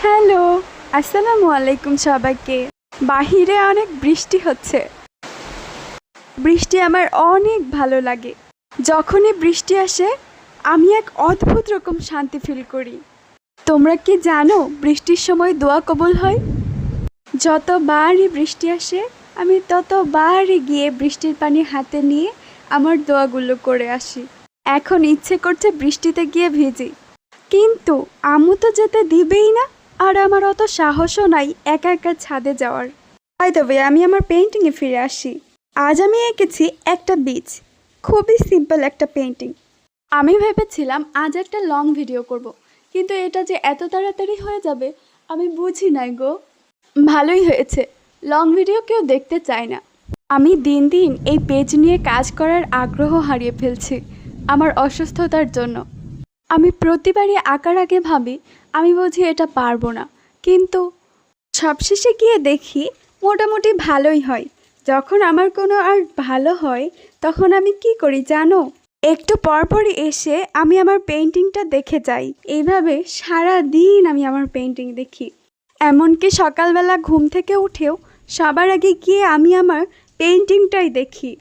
Hello, আসসালামু আলাইকুম সবাইকে। বাহিরে অনেক বৃষ্টি হচ্ছে। বৃষ্টি আমার অনেক ভালো লাগে। যখনই বৃষ্টি আসে আমি এক অদ্ভুত রকম শান্তি ফিল করি। তোমরা কি জানো বৃষ্টির সময় দোয়া কবুল হয়? যতবারই বৃষ্টি আসে আমি ততবারই গিয়ে বৃষ্টির পানি হাতে নিয়ে আমার দোয়াগুলো করে আসি। এখন ইচ্ছে করছে বৃষ্টিতে গিয়ে ভিজি, কিন্তু আম্মু তো যেতে দিবেই না। আর আমার অত সাহসও নাই একা একা ছাদে যাওয়ার। বাই দ্য ওয়ে, আমি আমার পেইন্টিংয়ে ফিরে আসি। আজ আমি এঁকেছি একটা বীচ। খুবই সিম্পল একটা পেইন্টিং। আমি ভেবেছিলাম আজ একটা লং ভিডিও করব, কিন্তু এটা যে এত তাড়াতাড়ি হয়ে যাবে আমি বুঝি নাই গো। ভালোই হয়েছে, লং ভিডিও কেউ দেখতে চায় না। আমি দিন দিন এই পেজ নিয়ে কাজ করার আগ্রহ হারিয়ে ফেলছি আমার অসুস্থতার জন্য। আমি প্রতিবারই আঁকার আগে ভাবি আমি বুঝি এটা পারবো না, কিন্তু সবশেষে গিয়ে দেখি মোটামুটি ভালোই হয়। যখন আমার কোনো আর ভালো হয় তখন আমি কি করি জানো? একটু পরপরই এসে আমি আমার পেইন্টিংটা দেখে যাই। এইভাবে সারা দিন আমি আমার পেইন্টিং দেখি। এমনকি সকালবেলা ঘুম থেকে উঠেও সবার আগে গিয়ে আমি আমার পেইন্টিংটাই দেখি।